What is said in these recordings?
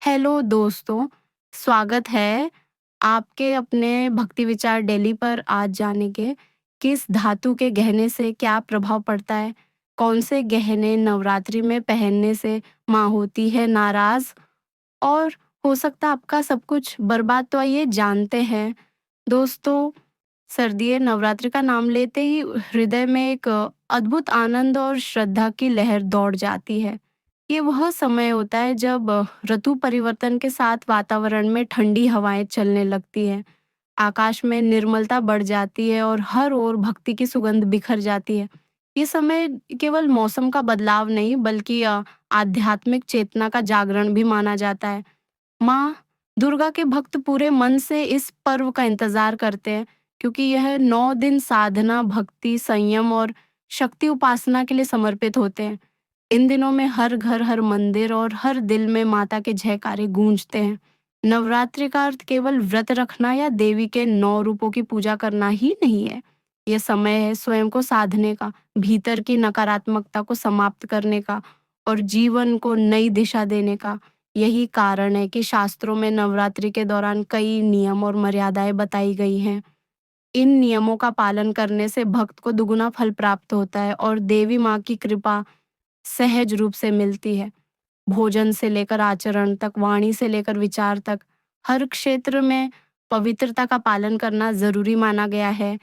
Hello दोस्तों, स्वागत है आपके अपने भक्ति विचार डेली पर आज जाने के किस धातु के गहने से क्या प्रभाव पड़ता है, कौन से गहने नवरात्रि में पहनने से माँ होती है नाराज और हो सकता है आपका सब कुछ बर्बाद। तो आइए जानते हैं दोस्तों। सर्दियों नवरात्रि का नाम लेते ही हृदय में एक अद्भुत आनंद और श्रद्धा की लहर दौड़ जाती है। ये वह समय होता है जब ऋतु परिवर्तन के साथ वातावरण में ठंडी हवाएं चलने लगती हैं, आकाश में निर्मलता बढ़ जाती है और हर ओर भक्ति की सुगंध बिखर जाती है। ये समय केवल मौसम का बदलाव नहीं बल्कि आध्यात्मिक चेतना का जागरण भी माना जाता है। माँ दुर्गा के भक्त पूरे मन से इस पर्व का इंतजार करते हैं, क्योंकि यह 9 दिन साधना, भक्ति, संयम और शक्ति उपासना के लिए समर्पित होते हैं। इन दिनों में हर घर, हर मंदिर और हर दिल में माता के जयकारे गूंजते हैं। नवरात्रि का अर्थ केवल व्रत रखना या देवी के 9 रूपों की पूजा करना ही नहीं है। यह समय है स्वयं को साधने का, भीतर की नकारात्मकता को समाप्त करने का और जीवन को नई दिशा देने का। यही कारण है कि शास्त्रों में नवरात्रि के दौरान कई नियम और मर्यादाएं बताई गई हैं। इन नियमों का पालन करने से भक्त को दुगुना फल प्राप्त होता है और देवी माँ की कृपा सहज रूप से मिलती है। भोजन से लेकर आचरण तक, वाणी से लेकर विचार तक, हर क्षेत्र में पवित्रता का पालन करना जरूरी माना गया है।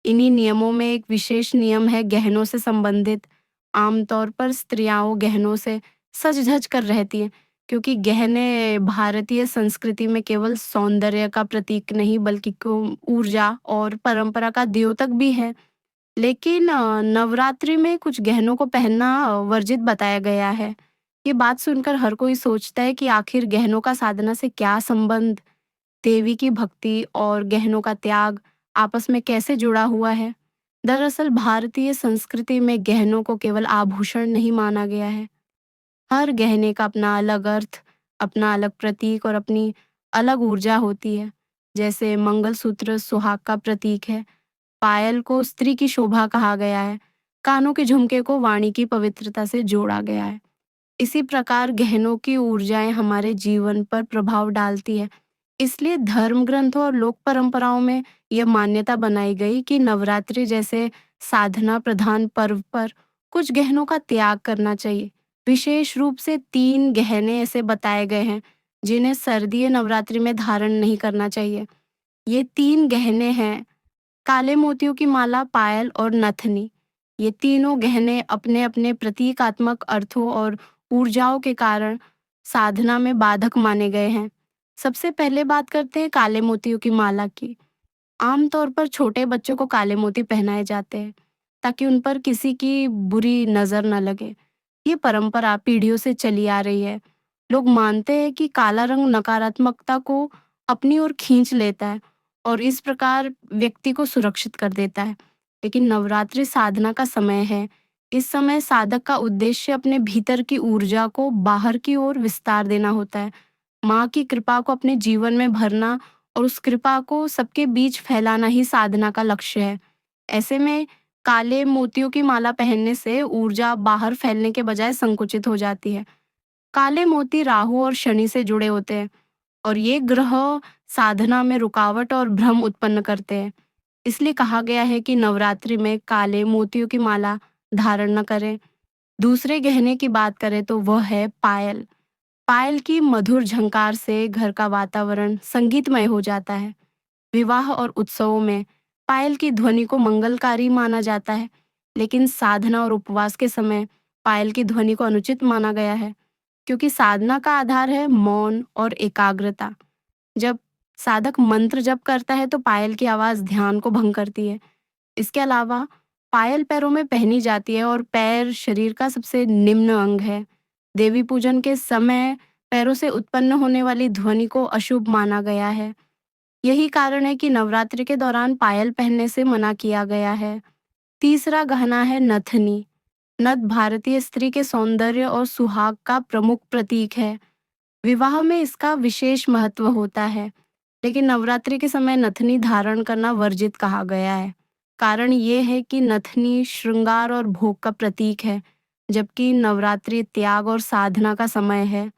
इन्हीं नियमों में एक विशेष नियम है गहनों से संबंधित। आमतौर पर स्त्रियां गहनों से सज धज कर रहती हैं, क्योंकि गहने भारतीय संस्कृति में केवल सौंदर्य का प्रतीक नहीं बल्कि ऊर्जा और परंपरा का द्योतक भी है। लेकिन नवरात्रि में कुछ गहनों को पहनना वर्जित बताया गया है। ये बात सुनकर हर कोई सोचता है कि आखिर गहनों का साधना से क्या संबंध? देवी की भक्ति और गहनों का त्याग आपस में कैसे जुड़ा हुआ है? दरअसल भारतीय संस्कृति में गहनों को केवल आभूषण नहीं माना गया है। हर गहने का अपना अलग अर्थ, अपना अलग प्रतीक और अपनी अलग ऊर्जा होती है। जैसे मंगलसूत्र सुहाग का प्रतीक है, पायल को स्त्री की शोभा कहा गया है, कानों के झुमके को वाणी की पवित्रता से जोड़ा गया है। इसी प्रकार गहनों की ऊर्जाएं हमारे जीवन पर प्रभाव डालती है। इसलिए धर्म ग्रंथों और लोक परंपराओं में यह मान्यता बनाई गई कि नवरात्रि जैसे साधना प्रधान पर्व पर कुछ गहनों का त्याग करना चाहिए। विशेष रूप से 3 गहने ऐसे बताए गए हैं जिन्हें सर्दीय नवरात्रि में धारण नहीं करना चाहिए। ये 3 गहने हैं काले मोतियों की माला, पायल और नथनी। ये तीनों गहने अपने अपने प्रतीकात्मक अर्थों और ऊर्जाओं के कारण साधना में बाधक माने गए हैं। सबसे पहले बात करते हैं काले मोतियों की माला की। आमतौर पर छोटे बच्चों को काले मोती पहनाए जाते हैं ताकि उन पर किसी की बुरी नजर न लगे। ये परंपरा पीढ़ियों से चली आ रही है। लोग मानते हैं कि काला रंग नकारात्मकता को अपनी ओर खींच लेता है और इस प्रकार व्यक्ति को सुरक्षित कर देता है। लेकिन नवरात्रि साधना का समय है। इस समय साधक का उद्देश्य अपने भीतर की ऊर्जा को बाहर की ओर विस्तार देना होता है। माँ की कृपा को अपने जीवन में भरना और उस कृपा को सबके बीच फैलाना ही साधना का लक्ष्य है। ऐसे में काले मोतियों की माला पहनने से ऊर्जा बाहर फैलने के बजाय संकुचित हो जाती है। काले मोती राहु और शनि से जुड़े होते हैं और ये ग्रह साधना में रुकावट और भ्रम उत्पन्न करते हैं। इसलिए कहा गया है कि नवरात्रि में काले मोतियों की माला धारण न करें। दूसरे गहने की बात करें तो वह है पायल। पायल की मधुर झंकार से घर का वातावरण संगीतमय हो जाता है। विवाह और उत्सवों में पायल की ध्वनि को मंगलकारी माना जाता है, लेकिन साधना और उपवास के समय पायल की ध्वनि को अनुचित माना गया है, क्योंकि साधना का आधार है मौन और एकाग्रता। जब साधक मंत्र जप करता है तो पायल की आवाज ध्यान को भंग करती है। इसके अलावा पायल पैरों में पहनी जाती है और पैर शरीर का सबसे निम्न अंग है। देवी पूजन के समय पैरों से उत्पन्न होने वाली ध्वनि को अशुभ माना गया है। यही कारण है कि नवरात्रि के दौरान पायल पहनने से मना किया गया है। तीसरा गहना है नथनी। नथ भारतीय स्त्री के सौंदर्य और सुहाग का प्रमुख प्रतीक है। विवाह में इसका विशेष महत्व होता है, लेकिन नवरात्रि के समय नथनी धारण करना वर्जित कहा गया है। कारण ये है कि नथनी श्रृंगार और भोग का प्रतीक है, जबकि नवरात्रि त्याग और साधना का समय है।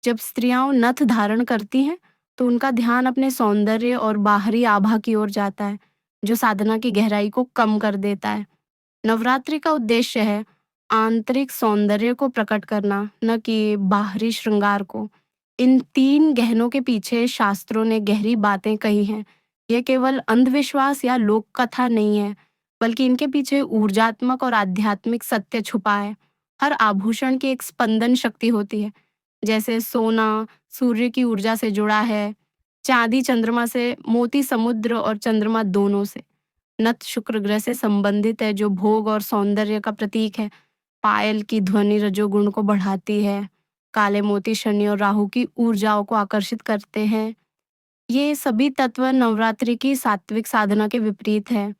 जब स्त्रियां नथ धारण करती हैं, तो उनका ध्यान अपने सौंदर्य और बाहरी आभा की ओर जाता है, जो साधना की गहराई को कम कर देता है। नवरात्रि का उद्देश्य है आंतरिक सौंदर्य को प्रकट करना, न कि बाहरी श्रृंगार को। इन 3 गहनों के पीछे शास्त्रों ने गहरी बातें कही हैं। यह केवल अंधविश्वास या लोक कथा नहीं है, बल्कि इनके पीछे ऊर्जात्मक और आध्यात्मिक सत्य छुपा है। हर आभूषण की एक स्पंदन शक्ति होती है। जैसे सोना सूर्य की ऊर्जा से जुड़ा है, चांदी चंद्रमा से, मोती समुद्र और चंद्रमा दोनों से। नथ शुक्र ग्रह से संबंधित है, जो भोग और सौंदर्य का प्रतीक है। पायल की ध्वनि रजोगुण को बढ़ाती है। काले मोती शनि और राहु की ऊर्जाओं को आकर्षित करते हैं। ये सभी तत्व नवरात्रि की सात्विक साधना के विपरीत है।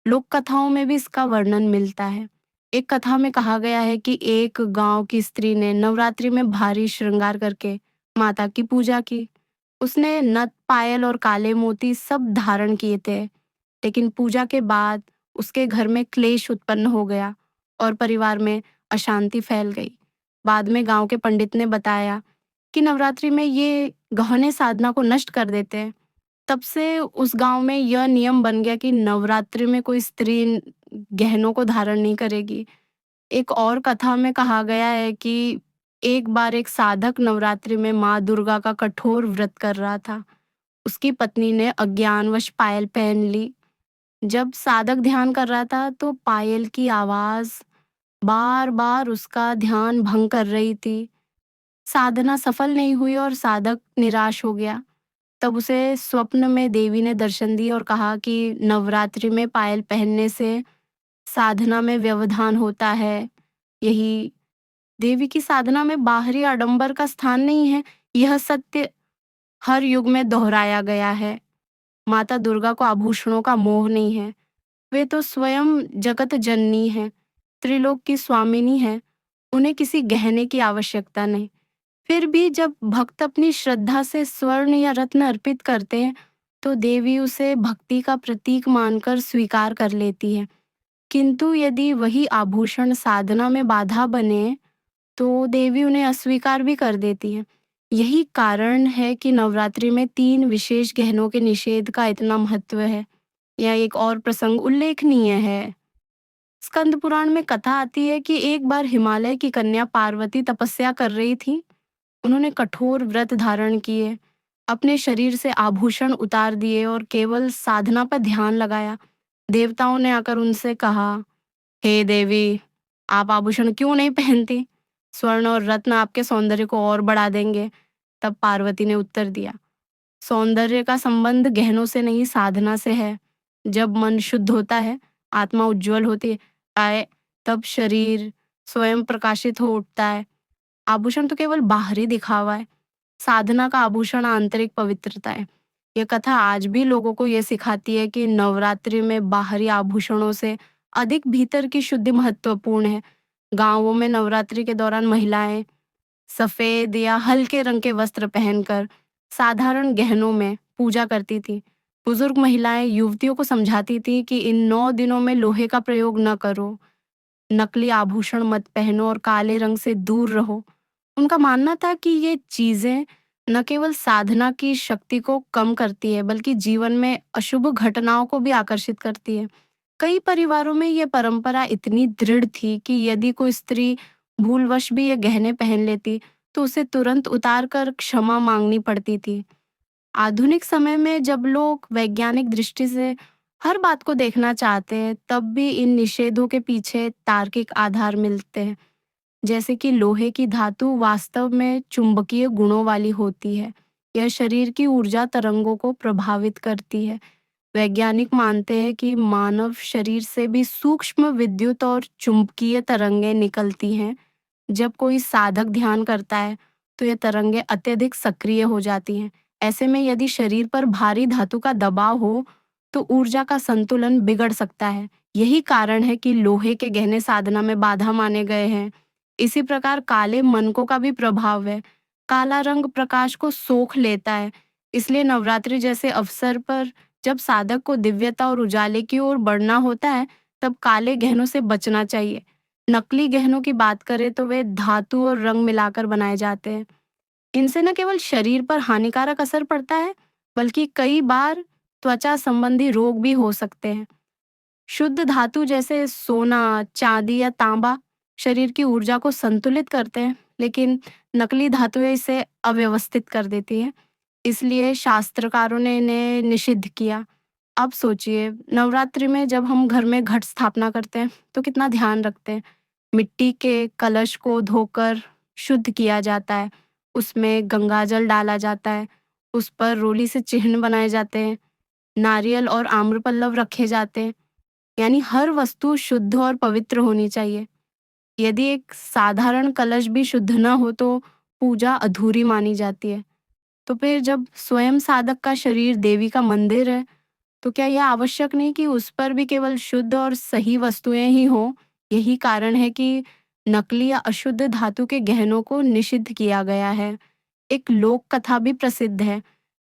लोक कथाओं में भी इसका वर्णन मिलता है। एक कथा में कहा गया है कि एक गांव की स्त्री ने नवरात्रि में भारी श्रृंगार करके माता की पूजा की। उसने नथ, पायल और काले मोती सब धारण किए थे, लेकिन पूजा के बाद उसके घर में क्लेश उत्पन्न हो गया और परिवार में अशांति फैल गई। बाद में गांव के पंडित ने बताया कि नवरात्रि में ये गहने साधना को नष्ट कर देते हैं। तब से उस गांव में यह नियम बन गया कि नवरात्रि में कोई स्त्री इन गहनों को धारण नहीं करेगी। एक और कथा में कहा गया है कि एक बार एक साधक नवरात्रि में माँ दुर्गा का कठोर व्रत कर रहा था। उसकी पत्नी ने अज्ञानवश पायल पहन ली। जब साधक ध्यान कर रहा था, तो पायल की आवाज बार बार उसका ध्यान भंग कर रही थी। साधना सफल नहीं हुई और साधक निराश हो गया। तब उसे स्वप्न में देवी ने दर्शन दी और कहा कि नवरात्रि में पायल पहनने से साधना में व्यवधान होता है। यही देवी की साधना में बाहरी आडंबर का स्थान नहीं है। यह सत्य हर युग में दोहराया गया है। माता दुर्गा को आभूषणों का मोह नहीं है। वे तो स्वयं जगत जननी है, त्रिलोक की स्वामिनी है। उन्हें किसी गहने की आवश्यकता नहीं। फिर भी जब भक्त अपनी श्रद्धा से स्वर्ण या रत्न अर्पित करते हैं, तो देवी उसे भक्ति का प्रतीक मानकर स्वीकार कर लेती है। किंतु यदि वही आभूषण साधना में बाधा बने, तो देवी उन्हें अस्वीकार भी कर देती है। यही कारण है कि नवरात्रि में 3 विशेष गहनों के निषेध का इतना महत्व है। यह एक और प्रसंग उल्लेखनीय है। स्कंद पुराण में कथा आती है कि एक बार हिमालय की कन्या पार्वती तपस्या कर रही थी। उन्होंने कठोर व्रत धारण किए, अपने शरीर से आभूषण उतार दिए और केवल साधना पर ध्यान लगाया। देवताओं ने आकर उनसे कहा, हे देवी, आप आभूषण क्यों नहीं पहनती? स्वर्ण और रत्न आपके सौंदर्य को और बढ़ा देंगे। तब पार्वती ने उत्तर दिया, सौंदर्य का संबंध गहनों से नहीं, साधना से है। जब मन शुद्ध होता है, आत्मा उज्जवल होती है, तब शरीर स्वयं प्रकाशित हो उठता है। आभूषण तो केवल बाहरी दिखावा है। साधना का आभूषण आंतरिक पवित्रता है। यह कथा आज भी लोगों को यह सिखाती है कि नवरात्रि में बाहरी आभूषणों से अधिक भीतर की शुद्धि महत्वपूर्ण है। गांवों में नवरात्रि के दौरान महिलाएं सफेद या हल्के रंग के वस्त्र पहनकर साधारण गहनों में पूजा करती थी। बुजुर्ग महिलाएं युवतियों को समझाती थी कि इन 9 दिनों में लोहे का प्रयोग न करो, नकली आभूषण मत पहनो और काले रंग से दूर रहो। उनका मानना था कि ये चीजें न केवल साधना की शक्ति को कम करती है, बल्कि जीवन में अशुभ घटनाओं को भी आकर्षित करती है। कई परिवारों में ये परंपरा इतनी दृढ़ थी कि यदि कोई स्त्री भूलवश भी ये गहने पहन लेती, तो उसे तुरंत उतार कर क्षमा मांगनी पड़ती थी। आधुनिक समय में जब लोग वैज्ञानिक दृष्टि से हर बात को देखना चाहते हैं, तब भी इन निषेधों के पीछे तार्किक आधार मिलते हैं। जैसे कि लोहे की धातु वास्तव में चुंबकीय गुणों वाली होती है। यह शरीर की ऊर्जा तरंगों को प्रभावित करती है। वैज्ञानिक मानते हैं कि मानव शरीर से भी सूक्ष्म विद्युत और चुंबकीय तरंगें निकलती हैं। जब कोई साधक ध्यान करता है, तो ये तरंगें अत्यधिक सक्रिय हो जाती हैं। ऐसे में यदि शरीर पर भारी धातु का दबाव हो, तो ऊर्जा का संतुलन बिगड़ सकता है। यही कारण है कि लोहे के गहने साधना में बाधा माने गए हैं। इसी प्रकार काले मनकों का भी प्रभाव है। काला रंग प्रकाश को सोख लेता है। इसलिए नवरात्रि जैसे अवसर पर जब साधक को दिव्यता और उजाले की ओर बढ़ना होता है, तब काले गहनों से बचना चाहिए। नकली गहनों की बात करें तो वे धातु और रंग मिलाकर बनाए जाते हैं। इनसे न केवल शरीर पर हानिकारक असर पड़ता है, बल्कि कई बार त्वचा संबंधी रोग भी हो सकते हैं। शुद्ध धातु जैसे सोना, चांदी या तांबा शरीर की ऊर्जा को संतुलित करते हैं, लेकिन नकली धातुएं इसे अव्यवस्थित कर देती है। इसलिए शास्त्रकारों ने इन्हें निषिद्ध किया। अब सोचिए, नवरात्रि में जब हम घर में घट स्थापना करते हैं, तो कितना ध्यान रखते हैं। मिट्टी के कलश को धोकर शुद्ध किया जाता है, उसमें गंगाजल डाला जाता है, उस पर रोली से चिन्ह बनाए जाते हैं, नारियल और आम्रपल्लव रखे जाते हैं। यानी हर वस्तु शुद्ध और पवित्र होनी चाहिए। यदि एक साधारण कलश भी शुद्ध न हो तो पूजा अधूरी मानी जाती है। तो फिर जब स्वयं साधक का शरीर देवी का मंदिर है, तो क्या यह आवश्यक नहीं कि उस पर भी केवल शुद्ध और सही वस्तुएं ही हों? यही कारण है कि नकली या अशुद्ध धातु के गहनों को निषिद्ध किया गया है। एक लोक कथा भी प्रसिद्ध है।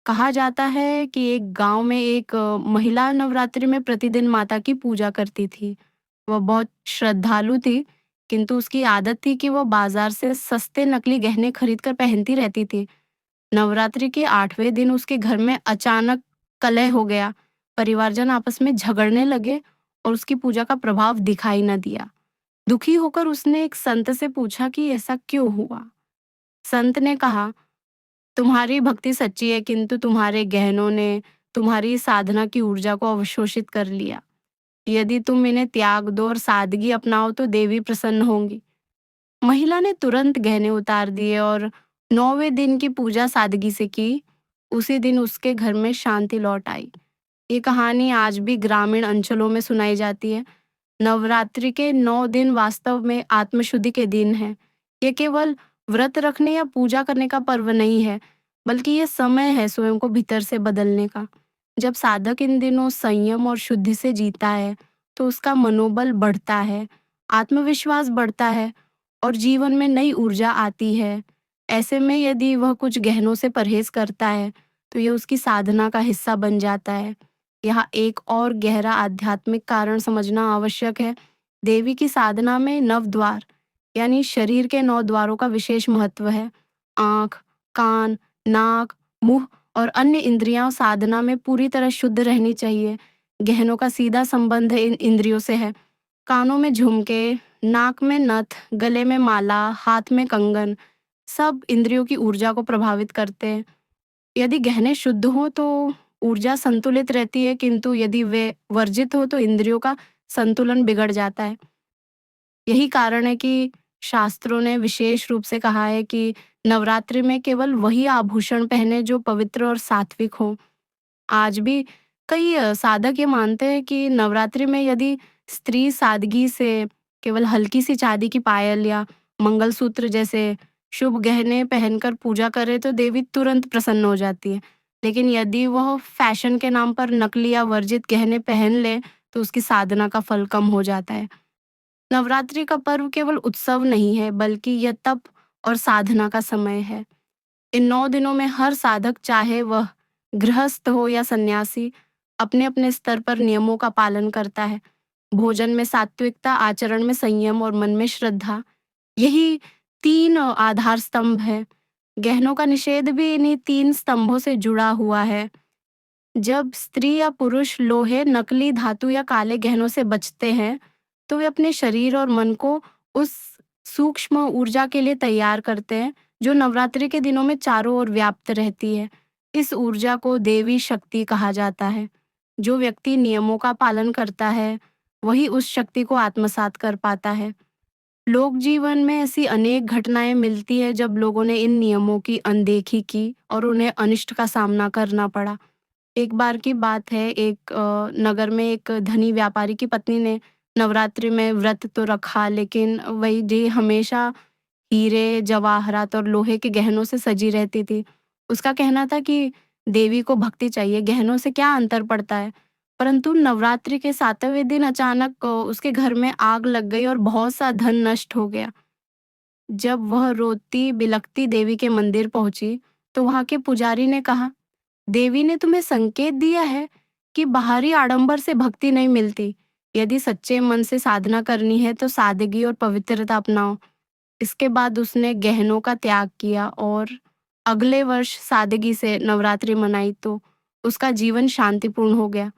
कहा जाता है कि एक गांव में एक महिला नवरात्रि में प्रतिदिन माता की पूजा करती थी। वह बहुत श्रद्धालु थी, किंतु उसकी आदत थी कि वह बाजार से सस्ते नकली गहने खरीद कर पहनती रहती थी। नवरात्रि के 8वें दिन उसके घर में अचानक कलह हो गया। परिवारजन आपस में झगड़ने लगे और उसकी पूजा का प्रभाव दिखाई न दिया। दुखी होकर उसने एक संत से पूछा कि ऐसा क्यों हुआ? संत ने कहा, तुम्हारी भक्ति सच्ची है, किंतु तुम्हारे गहनों ने तुम्हारी साधना की ऊर्जा को अवशोषित कर लिया। यदि तुम इन्हें त्याग दो और सादगी अपनाओ तो देवी प्रसन्न होंगी। महिला ने तुरंत गहने उतार दिए और 9वें दिन की पूजा सादगी से की। उसी दिन उसके घर में शांति लौट आई। ये कहानी आज भी ग्रामीण अंचलों में सुनाई जाती है। नवरात्रि के 9 दिन वास्तव में आत्मशुद्धि के दिन हैं। ये केवल व्रत रखने या पूजा करने का पर्व नहीं है, बल्कि ये समय है स्वयं को भीतर से बदलने का। जब साधक इन दिनों संयम और शुद्धि से जीता है, तो उसका मनोबल बढ़ता है, आत्मविश्वास बढ़ता है और जीवन में नई ऊर्जा आती है। ऐसे में यदि वह कुछ गहनों से परहेज करता है, तो ये उसकी साधना का हिस्सा बन जाता है। यहाँ एक और गहरा आध्यात्मिक कारण समझना आवश्यक है। देवी की साधना में नव द्वार यानी शरीर के 9 द्वारों का विशेष महत्व है। आँख, कान, नाक, मुंह और अन्य इंद्रियां साधना में पूरी तरह शुद्ध रहनी चाहिए। गहनों का सीधा संबंध इन इंद्रियों से है। कानों में झुमके, नाक में नथ, गले में माला, हाथ में कंगन, सब इंद्रियों की ऊर्जा को प्रभावित करते हैं। यदि गहने शुद्ध हो तो ऊर्जा संतुलित रहती है, किंतु यदि वे वर्जित हो तो इंद्रियों का संतुलन बिगड़ जाता है। यही कारण है कि शास्त्रों ने विशेष रूप से कहा है कि नवरात्रि में केवल वही आभूषण पहने जो पवित्र और सात्विक हो। आज भी कई साधक ये मानते हैं कि नवरात्रि में यदि स्त्री सादगी से केवल हल्की सी चांदी की पायल या मंगलसूत्र जैसे शुभ गहने पहनकर पूजा करे तो देवी तुरंत प्रसन्न हो जाती है। लेकिन यदि वह फैशन के नाम पर नकली या वर्जित गहने पहन ले तो उसकी साधना का फल कम हो जाता है। नवरात्रि का पर्व केवल उत्सव नहीं है, बल्कि यह तप और साधना का समय है। इन 9 दिनों में हर साधक, चाहे वह गृहस्थ हो या सन्यासी, अपने अपने स्तर पर नियमों का पालन करता है। भोजन में सात्विकता, आचरण में संयम और मन में श्रद्धा, यही 3 आधार स्तंभ है। गहनों का निषेध भी इन्हीं 3 स्तंभों से जुड़ा हुआ है। जब स्त्री या पुरुष लोहे, नकली धातु या काले गहनों से बचते हैं, तो वे अपने शरीर और मन को उस सूक्ष्म ऊर्जा के लिए तैयार करते हैं जो नवरात्रि के दिनों में चारों ओर व्याप्त रहती है। इस ऊर्जा को देवी शक्ति कहा जाता है। जो व्यक्ति नियमों का पालन करता है, वही उस शक्ति को आत्मसात कर पाता है। लोक जीवन में ऐसी अनेक घटनाएं मिलती है जब लोगों ने इन नियमों की अनदेखी की और उन्हें अनिष्ट का सामना करना पड़ा। एक बार की बात है, एक नगर में एक धनी व्यापारी की पत्नी ने नवरात्रि में व्रत तो रखा, लेकिन वही जी हमेशा हीरे, जवाहरात और लोहे के गहनों से सजी रहती थी। उसका कहना था कि देवी को भक्ति चाहिए, गहनों से क्या अंतर पड़ता है। परंतु नवरात्रि के 7वें दिन अचानक उसके घर में आग लग गई और बहुत सा धन नष्ट हो गया। जब वह रोती बिलखती देवी के मंदिर पहुंची, तो वहां के पुजारी ने कहा, देवी ने तुम्हें संकेत दिया है कि बाहरी आडंबर से भक्ति नहीं मिलती। यदि सच्चे मन से साधना करनी है तो सादगी और पवित्रता अपनाओ। इसके बाद उसने गहनों का त्याग किया और अगले वर्ष सादगी से नवरात्रि मनाई तो उसका जीवन शांतिपूर्ण हो गया।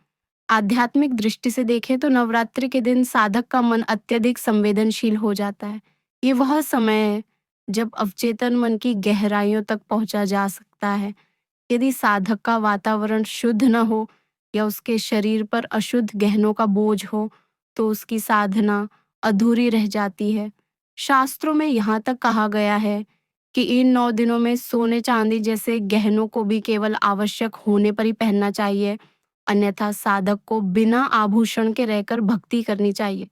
आध्यात्मिक दृष्टि से देखें तो नवरात्रि के दिन साधक का मन अत्यधिक संवेदनशील हो जाता है। ये वह समय है जब अवचेतन मन की गहराइयों तक पहुंचा जा सकता है। यदि साधक का वातावरण शुद्ध न हो या उसके शरीर पर अशुद्ध गहनों का बोझ हो, तो उसकी साधना अधूरी रह जाती है। शास्त्रों में यहाँ तक कहा गया है कि इन 9 दिनों में सोने चांदी जैसे गहनों को भी केवल आवश्यक होने पर ही पहनना चाहिए, अन्यथा साधक को बिना आभूषण के रहकर भक्ति करनी चाहिए।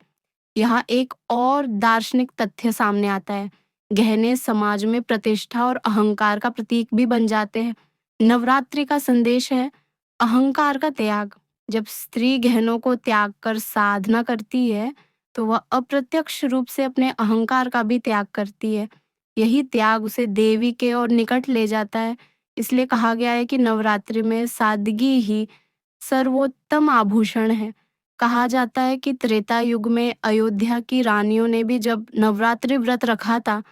यहाँ एक और दार्शनिक तथ्य सामने आता है। गहने समाज में प्रतिष्ठा और अहंकार का प्रतीक भी बन जाते हैं। नवरात्रि का संदेश है अहंकार का त्याग। जब स्त्री गहनों को त्याग कर साधना करती है, तो वह अप्रत्यक्ष रूप से अपने अहंकार का भी त्याग करती है। यही त्याग उसे देवी के और निकट ले जाता है। इसलिए कहा गया है कि नवरात्रि में सादगी ही सर्वोत्तम आभूषण है। कहा जाता है कि त्रेता युग में अयोध्या की रानियों ने भी जब नवरात्रि व्रत रखा था,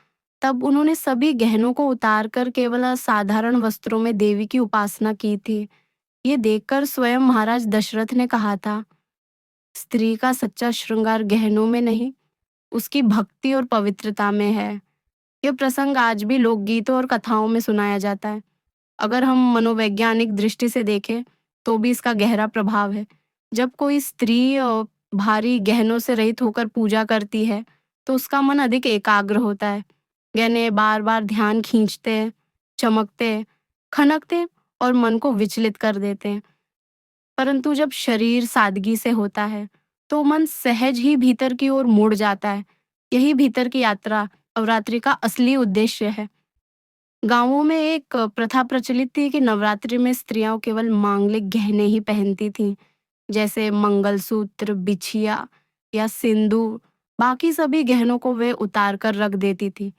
तब उन्होंने सभी गहनों को उतार कर केवल साधारण वस्त्रों में देवी की उपासना की थी। ये देखकर स्वयं महाराज दशरथ ने कहा था, स्त्री का सच्चा श्रृंगार गहनों में नहीं, उसकी भक्ति और पवित्रता में है। यह प्रसंग आज भी लोकगीतों और कथाओं में सुनाया जाता है। अगर हम मनोवैज्ञानिक दृष्टि से देखें, तो भी इसका गहरा प्रभाव है। जब कोई स्त्री भारी गहनों से रहित होकर पूजा करती है, तो उसका मन अधिक एकाग्र होता है। गहने बार-बार ध्यान खींचते हैं, चमकते हैं, खनकते हैं और मन को विचलित कर देते हैं। परंतु जब शरीर सादगी से होता है, तो मन सहज ही भीतर की ओर मुड़ जाता है। यही भीतर की यात्रा नवरात्रि का असली उद्देश्य है। गांवों में एक प्रथा प्रचलित थी कि नवरात्रि में स्त्रियां केवल मांगलिक गहने ही पहनती थीं, जैसे मंगलसूत्र, बिछिया या सिंदूर। बाकी सभी गहनों को वे उतार कर रख देती थी।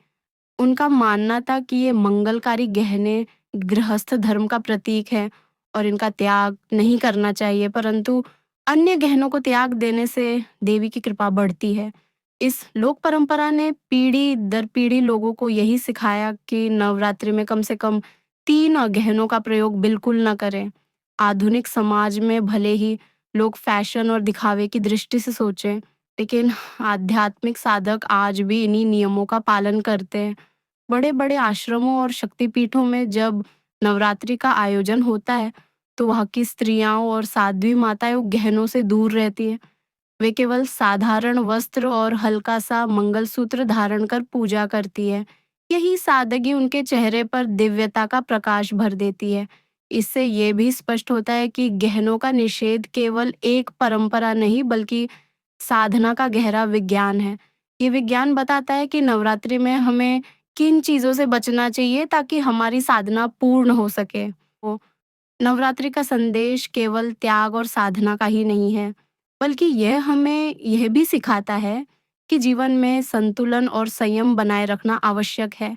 उनका मानना था कि ये मंगलकारी गहने गृहस्थ धर्म का प्रतीक है और इनका त्याग नहीं करना चाहिए, परंतु अन्य गहनों को त्याग देने से देवी की कृपा बढ़ती है। इस लोक परंपरा ने पीढ़ी दर पीढ़ी लोगों को यही सिखाया कि नवरात्रि में कम से कम 3 गहनों का प्रयोग बिल्कुल न करें। आधुनिक समाज में भले ही लोग फैशन और दिखावे की दृष्टि से सोचें, लेकिन आध्यात्मिक साधक आज भी इन्हीं नियमों का पालन करते हैं। बड़े-बड़े आश्रमों और शक्तिपीठों में जब नवरात्रि का आयोजन होता है, तो वहाँ की स्त्रियाँ और साध्वी माताएँ गहनों से दूर रहती हैं। वे केवल साधारण वस्त्र और हल्का सा मंगलसूत्र धारण कर पूजा करती है। यही सादगी उनके चेहरे पर दिव्यता का प्रकाश भर देती है। इससे ये भी स्पष्ट होता है कि गहनों का निषेध केवल एक परंपरा नहीं, बल्कि साधना का गहरा विज्ञान है। ये विज्ञान बताता है कि नवरात्रि में हमें किन चीज़ों से बचना चाहिए ताकि हमारी साधना पूर्ण हो सके। वो नवरात्रि का संदेश केवल त्याग और साधना का ही नहीं है, बल्कि यह हमें यह भी सिखाता है कि जीवन में संतुलन और संयम बनाए रखना आवश्यक है।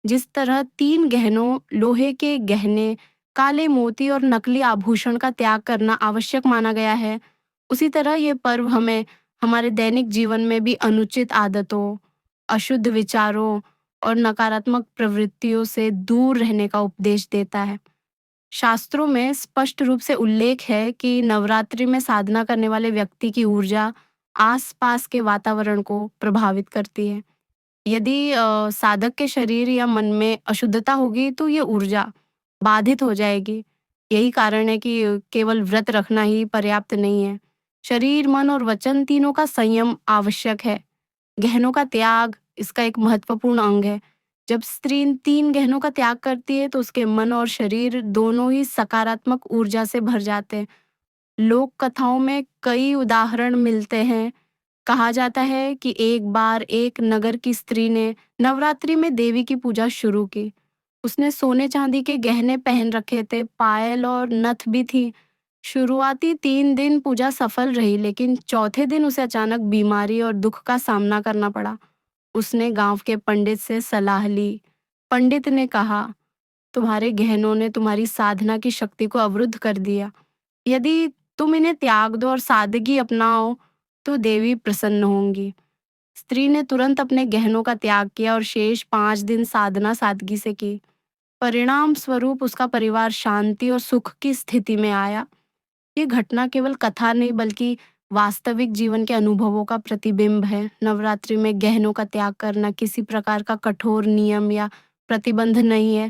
जिस तरह 3 गहनों, लोहे के गहने, काले मोती और नकली आभूषण का त्याग करना आवश्यक माना गया है, उसी तरह ये पर्व हमें हमारे दैनिक जीवन में भी अनुचित आदतों, अशुद्ध विचारों और नकारात्मक प्रवृत्तियों से दूर रहने का उपदेश देता है। शास्त्रों में स्पष्ट रूप से उल्लेख है कि नवरात्रि में साधना करने वाले व्यक्ति की ऊर्जा आसपास के वातावरण को प्रभावित करती है। यदि साधक के शरीर या मन में अशुद्धता होगी, तो ये ऊर्जा बाधित हो जाएगी। यही कारण है कि केवल व्रत रखना ही पर्याप्त नहीं है। शरीर, मन और वचन तीनों का संयम आवश्यक है। गहनों का त्याग इसका एक महत्वपूर्ण अंग है। जब स्त्री इन 3 गहनों का त्याग करती है, तो उसके मन और शरीर दोनों ही सकारात्मक ऊर्जा से भर जाते हैं। लोक कथाओं में कई उदाहरण मिलते हैं। कहा जाता है कि एक बार एक नगर की स्त्री ने नवरात्रि में देवी की पूजा शुरू की। उसने सोने चांदी के गहने पहन रखे थे, पायल और नथ भी थी। शुरुआती 3 दिन पूजा सफल रही, लेकिन चौथे दिन उसे अचानक बीमारी और दुख का सामना करना पड़ा। उसने गांव के पंडित से सलाह ली। पंडित ने कहा, तुम्हारे गहनों ने तुम्हारी साधना की शक्ति को अवरुद्ध कर दिया। यदि तुम इन्हें त्याग दो और सादगी अपनाओ, तो देवी प्रसन्न होंगी। स्त्री ने तुरंत अपने गहनों का त्याग किया और शेष 5 दिन साधना सादगी से की। परिणाम स्वरूप उसका परिवार शांति और सुख की स्थिति में आया। ये घटना केवल कथा नहीं बल्कि वास्तविक जीवन के अनुभवों का प्रतिबिंब है। नवरात्रि में गहनों का त्याग करना किसी प्रकार का कठोर नियम या प्रतिबंध नहीं है,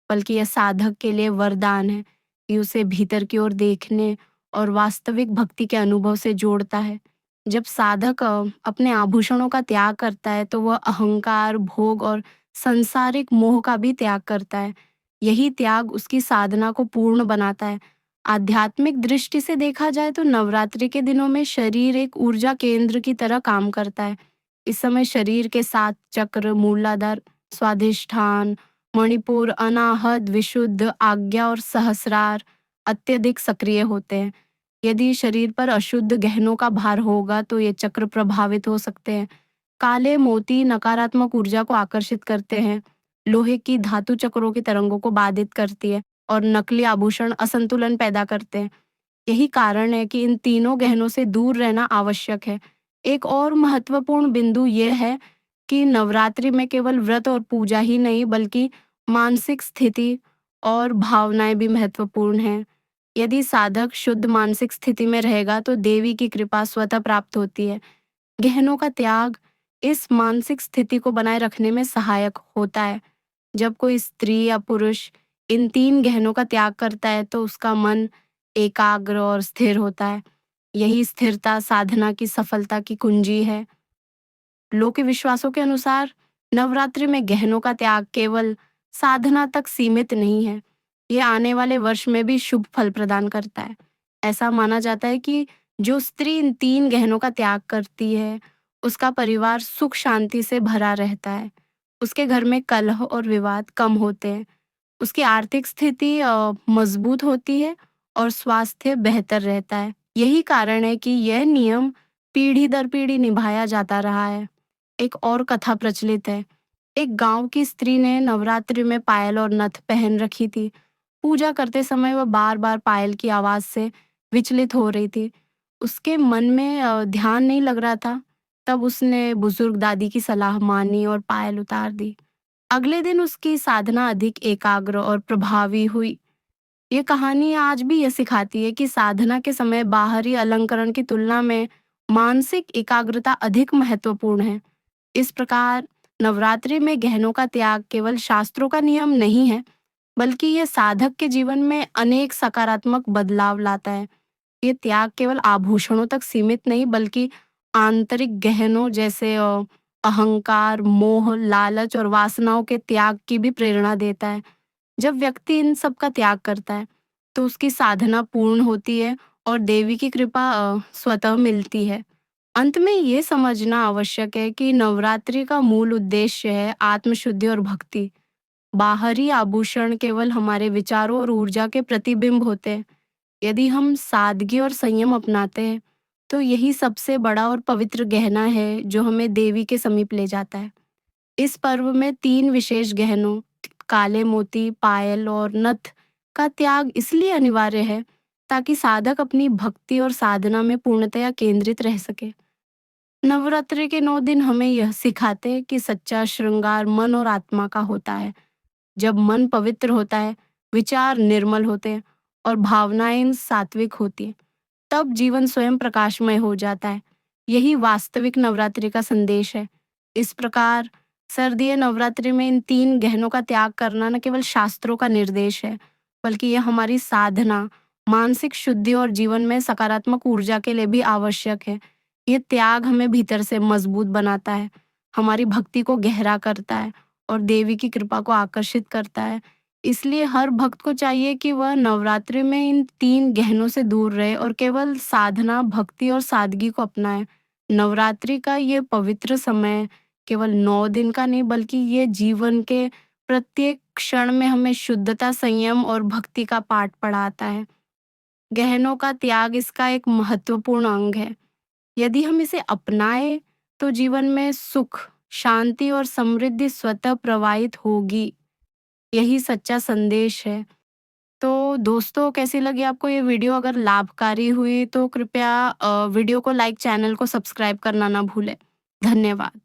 बल्कि यह साधक के लिए वरदान है कि उसे भीतर की ओर देखने और वास्तविक भक्ति के अनुभव से जोड़ता है। जब साधक अपने आभूषणों का त्याग करता है तो वह अहंकार, भोग और सांसारिक मोह का भी त्याग करता है। यही त्याग उसकी साधना को पूर्ण बनाता है। आध्यात्मिक दृष्टि से देखा जाए तो नवरात्रि के दिनों में शरीर एक ऊर्जा केंद्र की तरह काम करता है। इस समय शरीर के 7 चक्र, मूलाधार, स्वाधिष्ठान, मणिपुर, अनाहत, विशुद्ध, आज्ञा और सहस्रार अत्यधिक सक्रिय होते हैं। यदि शरीर पर अशुद्ध गहनों का भार होगा तो ये चक्र प्रभावित हो सकते हैं। काले मोती नकारात्मक ऊर्जा को आकर्षित करते हैं। लोहे की धातु चक्रों की तरंगों को बाधित करती है और नकली आभूषण असंतुलन पैदा करते हैं। यही कारण है कि इन तीनों गहनों से दूर रहना आवश्यक है। एक और महत्वपूर्ण बिंदु यह है कि नवरात्रि में केवल व्रत और पूजा ही नहीं बल्कि मानसिक स्थिति और भावनाएं भी महत्वपूर्ण हैं। यदि साधक शुद्ध मानसिक स्थिति में रहेगा तो देवी की कृपा स्वतः प्राप्त होती है। गहनों का त्याग इस मानसिक स्थिति को बनाए रखने में सहायक होता है। जब कोई स्त्री या पुरुष इन 3 गहनों का त्याग करता है तो उसका मन एकाग्र और स्थिर होता है। यही स्थिरता साधना की सफलता की कुंजी है। लोक विश्वासों के अनुसार नवरात्रि में गहनों का त्याग केवल साधना तक सीमित नहीं है, ये आने वाले वर्ष में भी शुभ फल प्रदान करता है। ऐसा माना जाता है कि जो स्त्री इन 3 गहनों का त्याग करती है, उसका परिवार सुख शांति से भरा रहता है। उसके घर में कलह और विवाद कम होते हैं। उसकी आर्थिक स्थिति मजबूत होती है और स्वास्थ्य बेहतर रहता है। यही कारण है कि यह नियम पीढ़ी दर पीढ़ी निभाया जाता रहा है। एक और कथा प्रचलित है। एक गांव की स्त्री ने नवरात्रि में पायल और नथ पहन रखी थी। पूजा करते समय वह बार-बार पायल की आवाज से विचलित हो रही थी। उसके मन में ध्यान नहीं लग रहा था। तब उसने बुजुर्ग दादी की सलाह मानी और पायल उतार दी। अगले दिन उसकी साधना अधिक एकाग्र और प्रभावी हुई। ये कहानी आज भी ये सिखाती है कि साधना के समय बाहरी अलंकरण की तुलना में मानसिक एकाग्रता अधिक महत्वपूर्ण है। इस प्रकार नवरात्रि में गहनों का त्याग केवल शास्त्रों का नियम नहीं है, बल्कि ये साधक के जीवन में अनेक सकारात्मक बदलाव लाता है। ये त्याग केवल आभूषणों तक सीमित नहीं बल्कि आंतरिक गहनों जैसे अहंकार, मोह, लालच और वासनाओं के त्याग की भी प्रेरणा देता है। जब व्यक्ति इन सब का त्याग करता है, तो उसकी साधना पूर्ण होती है और देवी की कृपा स्वतः मिलती है। अंत में ये समझना आवश्यक है कि नवरात्रि का मूल उद्देश्य है आत्मशुद्धि और भक्ति। बाहरी आभूषण केवल हमारे विचारों और ऊर्जा के प्रतिबिंब होते हैं। यदि हम सादगी और संयम अपनाते हैं, तो यही सबसे बड़ा और पवित्र गहना है जो हमें देवी के समीप ले जाता है। इस पर्व में 3 विशेष गहनों काले मोती, पायल और नथ का त्याग इसलिए अनिवार्य है ताकि साधक अपनी भक्ति और साधना में पूर्णतया केंद्रित रह सके। नवरात्रि के 9 दिन हमें यह सिखाते हैं कि सच्चा श्रृंगार मन और आत्मा का होता है। जब मन पवित्र होता है, विचार निर्मल होते हैं और भावनाएं सात्विक होती हैं, तब जीवन स्वयं प्रकाशमय हो जाता है। यही वास्तविक नवरात्रि का संदेश है। इस प्रकार सर्दीय नवरात्रि में इन 3 गहनों का त्याग करना न केवल शास्त्रों का निर्देश है, बल्कि यह हमारी साधना, मानसिक शुद्धि और जीवन में सकारात्मक ऊर्जा के लिए भी आवश्यक है। ये त्याग हमें भीतर से मजबूत बनाता है, हमारी भक्ति को गहरा करता है और देवी की कृपा को आकर्षित करता है। इसलिए हर भक्त को चाहिए कि वह नवरात्रि में इन 3 गहनों से दूर रहे और केवल साधना, भक्ति और सादगी को अपनाए। नवरात्रि का ये पवित्र समय केवल 9 दिन का नहीं बल्कि ये जीवन के प्रत्येक क्षण में हमें शुद्धता, संयम और भक्ति का पाठ पढ़ाता है। गहनों का त्याग इसका एक महत्वपूर्ण अंग है। यदि हम इसे अपनाएं तो जीवन में सुख, शांति और समृद्धि स्वतः प्रवाहित होगी। यही सच्चा संदेश है। तो दोस्तों, कैसी लगी आपको ये वीडियो? अगर लाभकारी हुई तो कृपया वीडियो को लाइक, चैनल को सब्सक्राइब करना ना भूलें। धन्यवाद।